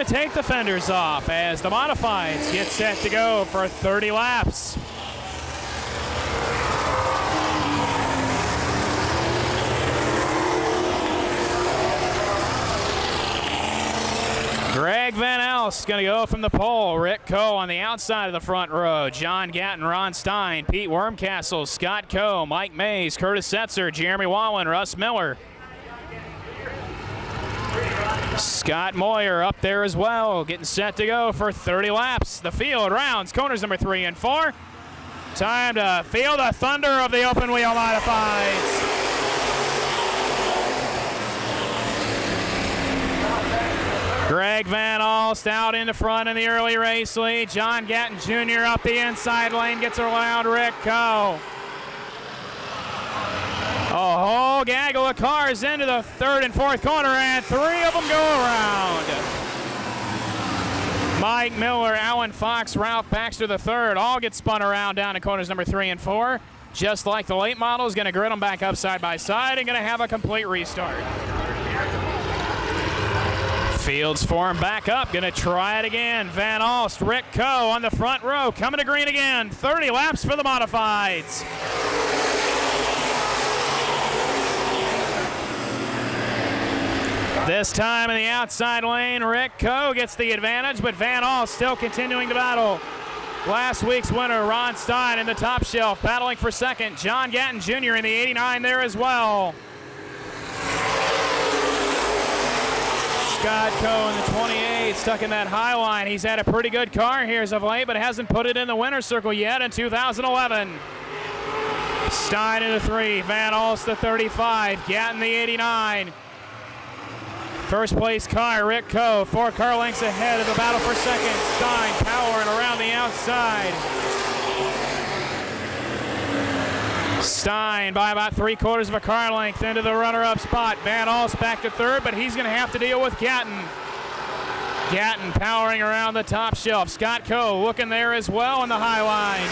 to take the fenders off as the modifieds get set to go for 30 laps. Greg Van Elst going to go from the pole. Rick Coe on the outside of the front row. John Gatton, Ron Stein, Pete Wormcastle, Scott Coe, Mike Mays, Curtis Setzer, Jeremy Wallen, Russ Miller. Scott Moyer up there as well, getting set to go for 30 laps. The field rounds corners number 3 and 4. Time to feel the thunder of the open wheel modifieds. Greg Van Alst out in the front in the early race lead. John Gatton Jr. up the inside lane, gets around Rick Coe. A whole gaggle of cars into the third and fourth corner, and 3 of them go around. Mike Miller, Alan Fox, Ralph Baxter the third all get spun around down to corners number 3 and 4. Just like the late models, going to grid them back up side by side and going to have a complete restart. Fields form back up, going to try it again. Van Alst, Rick Coe on the front row, coming to green again. 30 laps for the modifieds. This time in the outside lane, Rick Coe gets the advantage, but Van Alst still continuing to battle. Last week's winner, Ron Stein in the top shelf, battling for second. John Gatton Jr. in the 89 there as well. Scott Coe in the 28, stuck in that high line. He's had a pretty good car here as of late, but hasn't put it in the winner's circle yet in 2011. Stein in the 3, Van Alst the 35, Gatton the 89. First place car, Rick Coe, 4 car lengths ahead of the battle for second. Stein powering around the outside. Stein by about 3/4 of a car length into the runner-up spot. Van Alst back to third, but he's going to have to deal with Gatton. Gatton powering around the top shelf. Scott Coe looking there as well on the high line.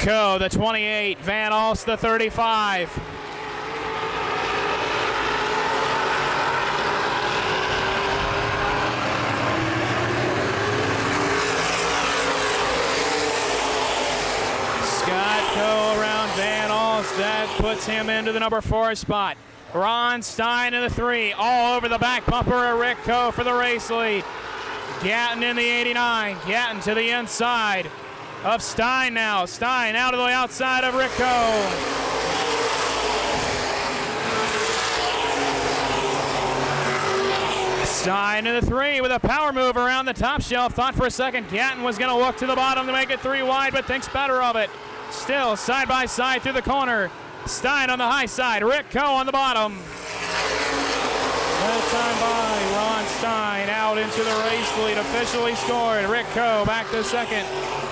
Coe, the 28, Van Alst, the 35. Scott Coe around Van Alst. That puts him into the number 4 spot. Ron Stein in the 3, all over the back bumper of Rick Coe for the race lead. Gatton in the 89, Gatton to the inside of Stein now. Stein out to the outside of Rick Coe. Stein in the 3 with a power move around the top shelf. Thought for a second Gatton was going to look to the bottom to make it 3 wide, but thinks better of it. Still side by side through the corner. Stein on the high side, Rick Coe on the bottom. That time by Ron Stein out into the race lead, officially scored. Rick Coe back to second.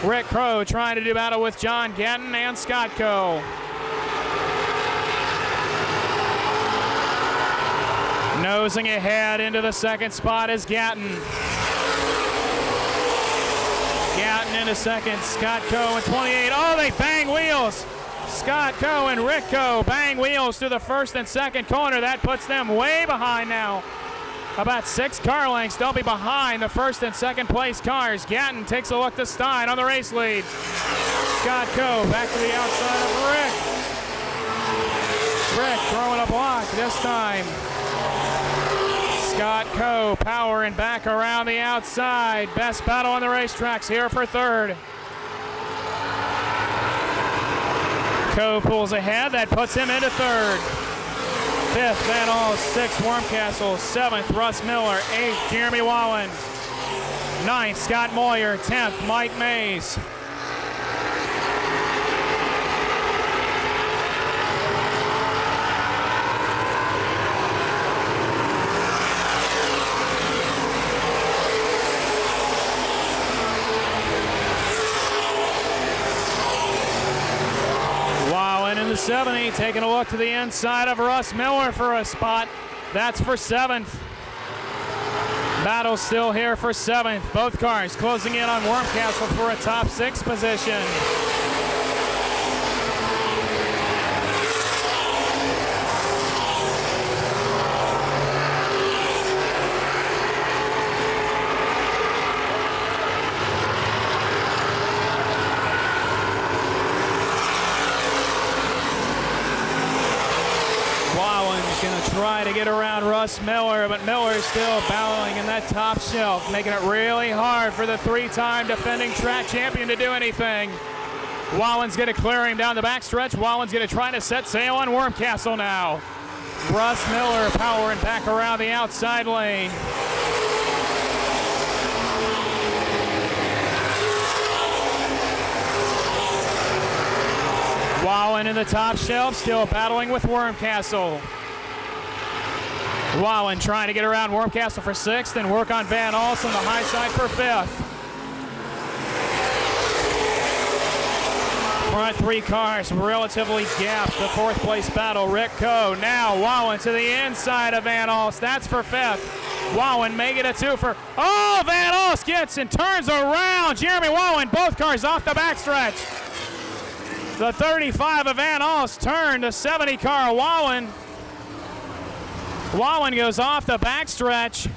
Rick Coe trying to do battle with John Gatton and Scott Coe. Nosing ahead into the second spot is Gatton. Gatton into second, Scott Coe in 28. Oh, they bang wheels. Scott Coe and Rick Coe bang wheels through the first and second corner. That puts them way behind now. About 6 car lengths. They'll be behind the first and second place cars. Gatton takes a look to Stein on the race lead. Scott Coe back to the outside of Rick. Rick throwing a block this time. Scott Coe powering back around the outside. Best battle on the racetracks here for third. Coe pulls ahead. That puts him into third. 5th, Van Alst. 6th, Wormcastle. 7th, Russ Miller. 8th, Jeremy Wallen. 9th, Scott Moyer. 10th, Mike Mays. In the 70, taking a look to the inside of Russ Miller for a spot. That's for 7th. Battle still here for 7th. Both cars closing in on Wormcastle for a top 6 position. He's going to try to get around Russ Miller, but Miller's still battling in that top shelf, making it really hard for the three-time defending track champion to do anything. Wallen's going to clear him down the backstretch. Wallen's going to try to set sail on Wormcastle now. Russ Miller powering back around the outside lane. Wallen in the top shelf, still battling with Wormcastle. Wallen trying to get around Wormcastle for sixth and work on Van Alst on the high side for fifth. Front three cars relatively gapped. The fourth place battle. Rick Coe. Now Wallen to the inside of Van Alst. That's for fifth. Wallen make it a twofer. Oh, Van Alst gets and turns around. Jeremy Wallen, both cars off the backstretch. The 35 of Van Alst turned the 70 car Wallen. Wallen goes off the backstretch.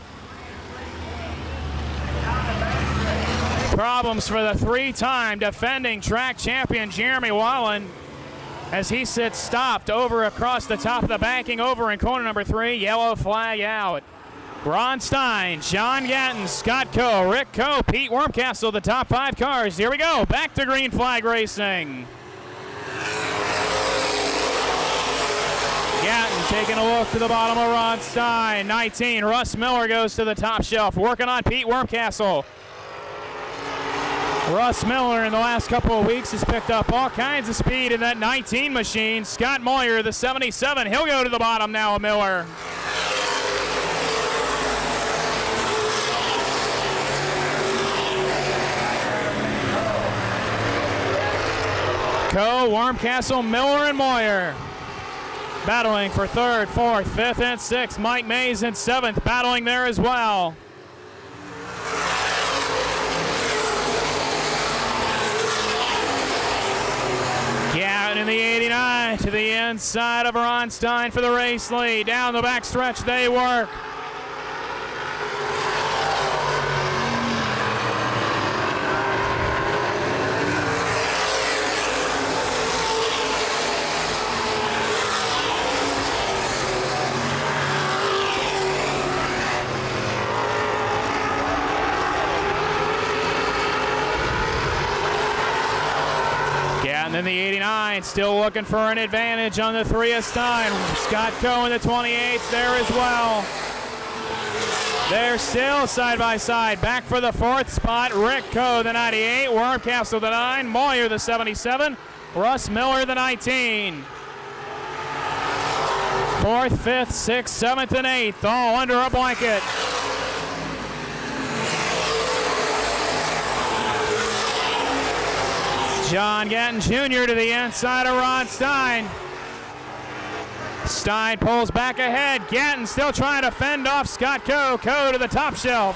Problems for the three-time defending track champion Jeremy Wallen as he sits stopped over across the top of the banking over in corner number 3. Yellow flag out. Ron Stein, John Gatton, Scott Coe, Rick Coe, Pete Wormcastle, the top 5 cars. Here we go, back to green flag racing. Gatton taking a look to the bottom of Ron Stein. 19, Russ Miller goes to the top shelf, working on Pete Wormcastle. Russ Miller in the last couple of weeks has picked up all kinds of speed in that 19 machine. Scott Moyer, the 77, he'll go to the bottom now of Miller. Coe, Wormcastle, Miller, and Moyer. Battling for third, fourth, fifth, and sixth. Mike Mays in seventh, battling there as well. Gatton in the 89 to the inside of Ron Stein for the race lead. Down the backstretch they work. And then the 89 still looking for an advantage on the 3 of Stein. Scott Coe in the 28th there as well. They're still side by side. Back for the 4th spot. Rick Coe, the 98. Wormcastle, the 9. Moyer, the 77. Russ Miller, the 19. 4th, 5th, 6th, 7th, and 8th all under a blanket. John Gatton Jr. to the inside of Ron Stein. Stein pulls back ahead. Gatton still trying to fend off Scott Coe. Coe to the top shelf.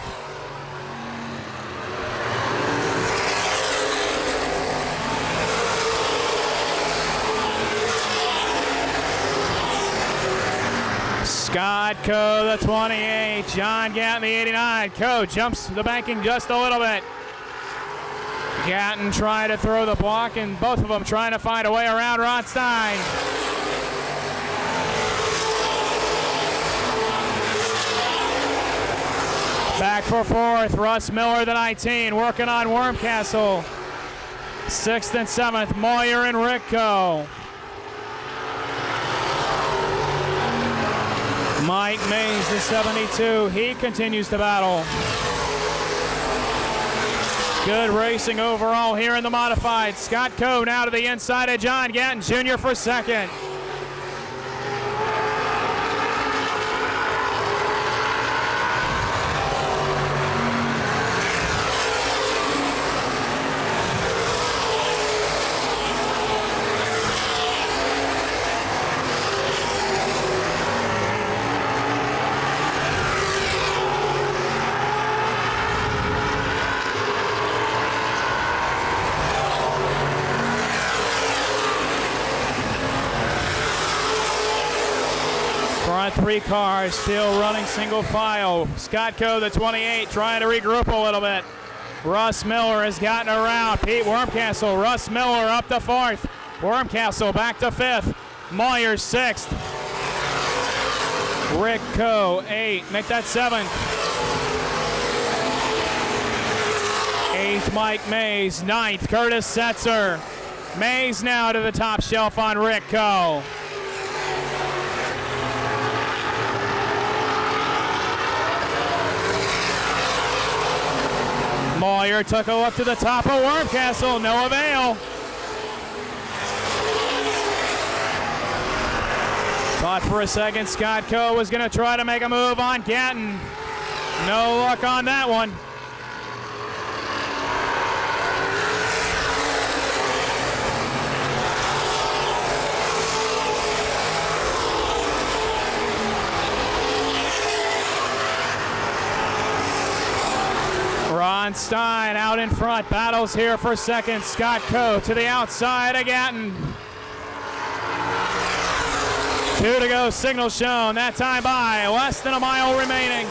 Scott Coe, the 28. John Gatton, the 89. Coe jumps the banking just a little bit. Gatton trying to throw the block, and both of them trying to find a way around Ron Stein. Back for 4th, Russ Miller, the 19, working on Wormcastle. 6th and 7th, Moyer and Rick Coe. Mike Mays, the 72, he continues to battle. Good racing overall here in the modified. Scott Coe now to the inside of John Gatton Jr. for second. Front 3 cars still running single file. Scott Coe, the 28, trying to regroup a little bit. Russ Miller has gotten around Pete Wormcastle. Russ Miller up to 4th. Wormcastle back to 5th. Moyer 6th. Rick Coe, 8. Make that 7th. 8th, Mike Mays. 9th, Curtis Setzer. Mays now to the top shelf on Rick Coe. Moyer took a look to the top of Wormcastle, no avail. Thought for a second Scott Coe was going to try to make a move on Gatton. No luck on that one. Ron Stein out in front, battles here for second. Scott Coe to the outside of Gatton. 2 to go, signal shown, that time by, less than a mile remaining.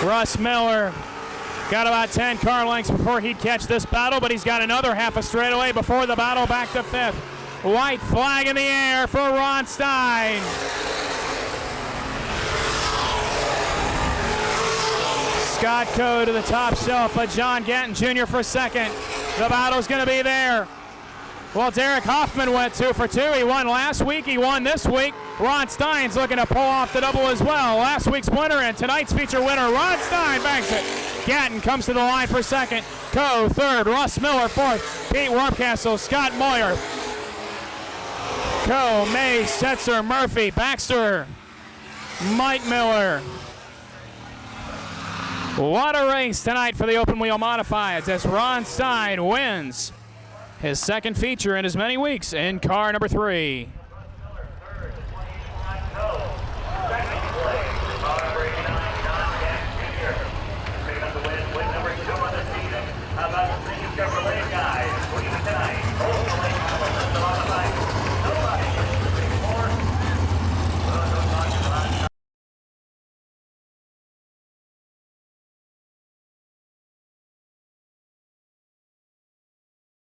Russ Miller got about 10 car lengths before he'd catch this battle, but he's got another half a straightaway before the battle back to 5th. White flag in the air for Ron Stein. Scott Coe to the top shelf, but John Gatton Jr. for second. The battle's going to be there. Well, Derek Hoffman went 2 for 2. He won last week. He won this week. Ron Stein's looking to pull off the double as well. Last week's winner and tonight's feature winner, Ron Stein, banks it. Gatton comes to the line for second. Coe third. Russ Miller fourth. Pete Wormcastle, Scott Moyer. Coe, Mays, Setzer, Murphy, Baxter, Mike Miller. What a race tonight for the open wheel modifieds as Ron Stein wins his second feature in as many weeks in car number 3.